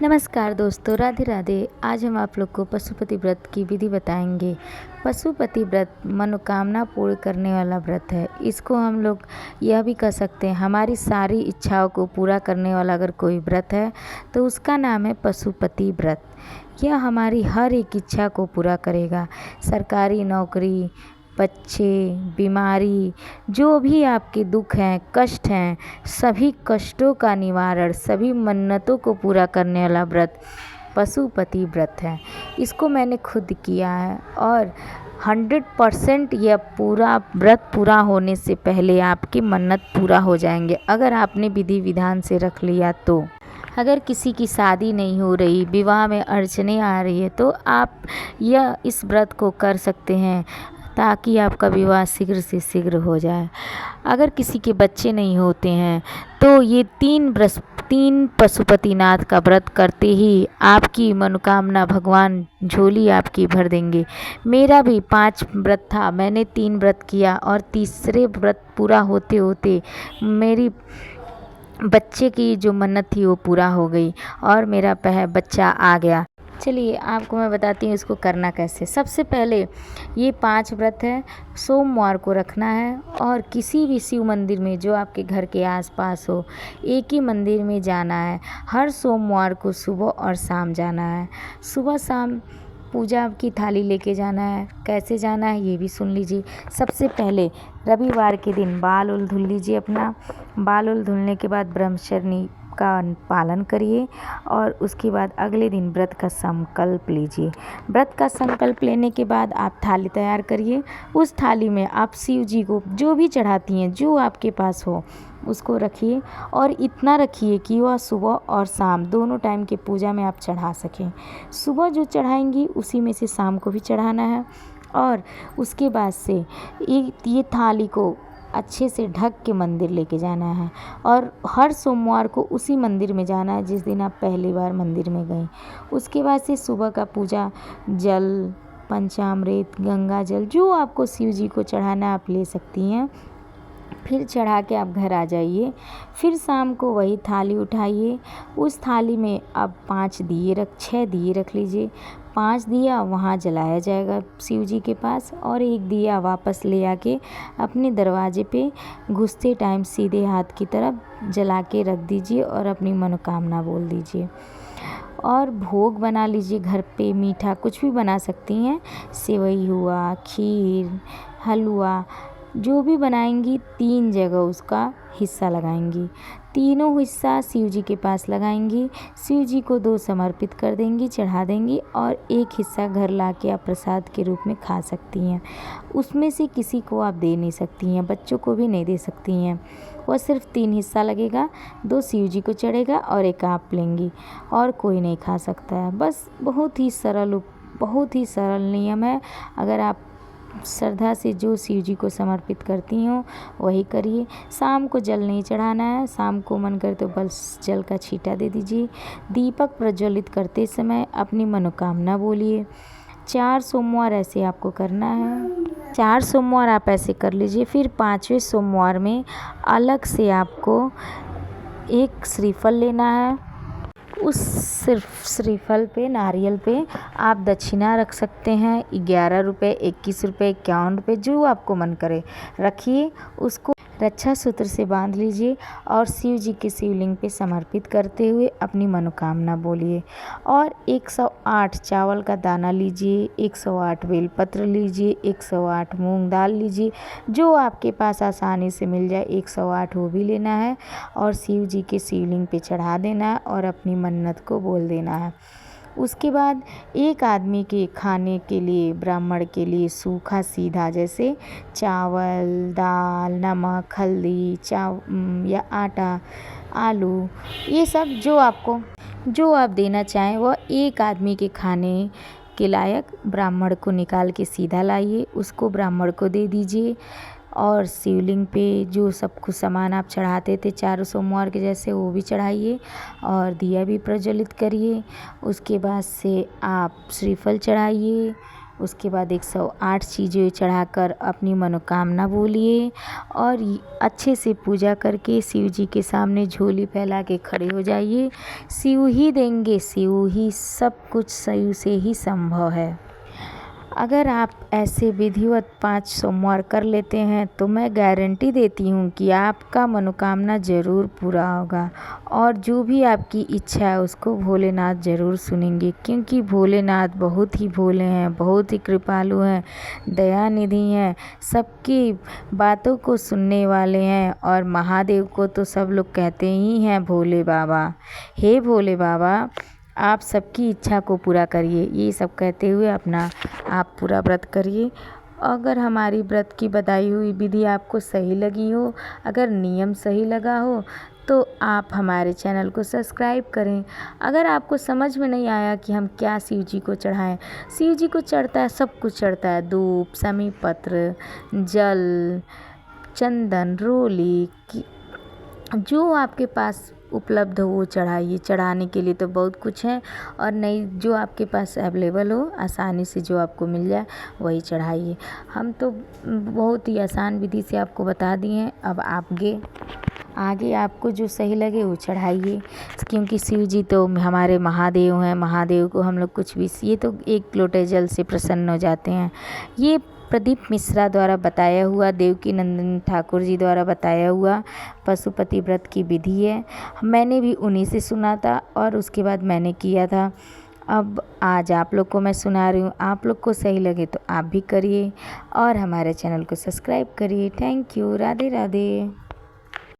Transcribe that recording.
नमस्कार दोस्तों, राधे राधे। आज हम आप लोग को पशुपति व्रत की विधि बताएंगे। पशुपति व्रत मनोकामना पूर्ण करने वाला व्रत है। इसको हम लोग यह भी कह सकते हैं, हमारी सारी इच्छाओं को पूरा करने वाला अगर कोई व्रत है तो उसका नाम है पशुपति व्रत। यह हमारी हर एक इच्छा को पूरा करेगा। सरकारी नौकरी, बच्चे, बीमारी, जो भी आपके दुख हैं, कष्ट हैं, सभी कष्टों का निवारण, सभी मन्नतों को पूरा करने वाला व्रत पशुपति व्रत है। इसको मैंने खुद किया है और 100% यह पूरा व्रत पूरा होने से पहले आपकी मन्नत पूरा हो जाएंगे, अगर आपने विधि विधान से रख लिया तो। अगर किसी की शादी नहीं हो रही, विवाह में अड़चने आ रही है, तो आप यह इस व्रत को कर सकते हैं ताकि आपका विवाह शीघ्र से शीघ्र हो जाए। अगर किसी के बच्चे नहीं होते हैं तो ये तीन पशुपतिनाथ का व्रत करते ही आपकी मनोकामना भगवान झोली आपकी भर देंगे। मेरा भी 5 व्रत था, मैंने 3 व्रत किया और तीसरे व्रत पूरा होते होते मेरी बच्चे की जो मन्नत थी वो पूरा हो गई और मेरा बच्चा आ गया। चलिए आपको मैं बताती हूँ इसको करना कैसे। सबसे पहले ये 5 व्रत है, सोमवार को रखना है और किसी भी शिव मंदिर में जो आपके घर के आसपास हो, एक ही मंदिर में जाना है। हर सोमवार को सुबह और शाम जाना है। सुबह शाम पूजा की थाली लेके जाना है। कैसे जाना है ये भी सुन लीजिए। सबसे पहले रविवार के दिन बाल उल धुल लीजिए अपना। बाल उल धुलने के बाद ब्रह्मचर्य का पालन करिए और उसके बाद अगले दिन व्रत का संकल्प लीजिए। व्रत का संकल्प लेने के बाद आप थाली तैयार करिए। उस थाली में आप शिव जी को जो भी चढ़ाती हैं, जो आपके पास हो उसको रखिए और इतना रखिए कि वह सुबह और शाम दोनों टाइम की पूजा में आप चढ़ा सकें। सुबह जो चढ़ाएंगी उसी में से शाम को भी चढ़ाना है और उसके बाद से ये थाली को अच्छे से ढक के मंदिर लेके जाना है और हर सोमवार को उसी मंदिर में जाना है जिस दिन आप पहली बार मंदिर में गए। उसके बाद से सुबह का पूजा, जल, पंचामृत, गंगा जल, जो आपको शिव जी को चढ़ाना आप ले सकती हैं। फिर चढ़ा के आप घर आ जाइए। फिर शाम को वही थाली उठाइए। उस थाली में आप 6 दिए रख लीजिए। 5 दिया वहाँ जलाया जाएगा शिव जी के पास और 1 दिया वापस ले आके अपने दरवाजे पे घुसते टाइम सीधे हाथ की तरफ जला के रख दीजिए और अपनी मनोकामना बोल दीजिए। और भोग बना लीजिए घर पे, मीठा कुछ भी बना सकती हैं। सेवई हुआ, खीर, हलवा, जो भी बनाएंगी 3 जगह उसका हिस्सा लगाएंगी। तीनों हिस्सा शिव जी के पास लगाएंगी। शिव जी को 2 समर्पित कर देंगी, चढ़ा देंगी और 1 हिस्सा घर लाके आप प्रसाद के रूप में खा सकती हैं। उसमें से किसी को आप दे नहीं सकती हैं, बच्चों को भी नहीं दे सकती हैं। वह सिर्फ 3 हिस्सा लगेगा, 2 शिव जी को चढ़ेगा और 1 आप लेंगी और कोई नहीं खा सकता है। बस बहुत ही सरल नियम है। अगर आप श्रद्धा से जो शिव जी को समर्पित करती हो वही करिए। शाम को जल नहीं चढ़ाना है। शाम को मन करे तो बस जल का छींटा दे दीजिए। दीपक प्रज्वलित करते समय अपनी मनोकामना बोलिए। 4 सोमवार ऐसे आपको करना है। 4 सोमवार आप ऐसे कर लीजिए। फिर 5वें सोमवार में अलग से आपको एक श्रीफल लेना है। उस सिर्फ श्रीफल पे, नारियल पे आप दक्षिणा रख सकते हैं। 11 रुपये, 21 रुपये, 51 रुपये, जो आपको मन करे रखिए। उसको रक्षा सूत्र से बांध लीजिए और शिव जी के शिवलिंग पे समर्पित करते हुए अपनी मनोकामना बोलिए। और 108 चावल का दाना लीजिए, 108 बेलपत्र लीजिए, 108 मूंग दाल लीजिए, जो आपके पास आसानी से मिल जाए 108 वो भी लेना है और शिव जी के शिवलिंग पे चढ़ा देना है और अपनी मन्नत को बोल देना है। उसके बाद एक आदमी के खाने के लिए, ब्राह्मण के लिए सूखा सीधा, जैसे चावल, दाल, नमक, हल्दी, या आटा, आलू, ये सब जो आप देना चाहें वह एक आदमी के खाने के लायक ब्राह्मण को निकाल के सीधा लाइए, उसको ब्राह्मण को दे दीजिए। और शिवलिंग पे जो सब कुछ सामान आप चढ़ाते थे 4 सोमवार के जैसे, वो भी चढ़ाइए और दिया भी प्रज्वलित करिए। उसके बाद से आप श्रीफल चढ़ाइए उसके बाद 108 चीज़ें चढ़ाकर अपनी मनोकामना बोलिए और अच्छे से पूजा करके शिव जी के सामने झोली फैला के खड़े हो जाइए। शिव ही देंगे, शिव ही, सब कुछ शिव से ही संभव है। अगर आप ऐसे विधिवत 5 सोमवार कर लेते हैं तो मैं गारंटी देती हूँ कि आपका मनोकामना ज़रूर पूरा होगा और जो भी आपकी इच्छा है उसको भोलेनाथ ज़रूर सुनेंगे, क्योंकि भोलेनाथ बहुत ही भोले हैं, बहुत ही कृपालु हैं, दयानिधि हैं, सबकी बातों को सुनने वाले हैं। और महादेव को तो सब लोग कहते ही हैं भोले बाबा। हे भोले बाबा, आप सबकी इच्छा को पूरा करिए। ये सब कहते हुए अपना आप पूरा व्रत करिए। अगर हमारी व्रत की बताई हुई विधि आपको सही लगी हो, अगर नियम सही लगा हो, तो आप हमारे चैनल को सब्सक्राइब करें। अगर आपको समझ में नहीं आया कि हम क्या शिव जी को चढ़ाएं, शिव जी को चढ़ता है, सब कुछ चढ़ता है, धूप, समी पत्र, जल, चंदन, रोली, जो आपके पास उपलब्ध हो वो चढ़ाइए। चढ़ाने के लिए तो बहुत कुछ है और नहीं, जो आपके पास अवेलेबल हो, आसानी से जो आपको मिल जाए वही चढ़ाइए। हम तो बहुत ही आसान विधि से आपको बता दिए हैं। अब आगे आपको जो सही लगे वो चढ़ाइए, क्योंकि शिव जी तो हमारे महादेव हैं। महादेव को हम लोग कुछ भी, ये तो एक लोटे जल से प्रसन्न हो जाते हैं। ये प्रदीप मिश्रा द्वारा बताया हुआ, देवकी नंदन ठाकुर जी द्वारा बताया हुआ पशुपति व्रत की विधि है। मैंने भी उन्हीं से सुना था और उसके बाद मैंने किया था। अब आज आप लोग को मैं सुना रही हूँ। आप लोग को सही लगे तो आप भी करिए और हमारे चैनल को सब्सक्राइब करिए। Thank you. राधे राधे।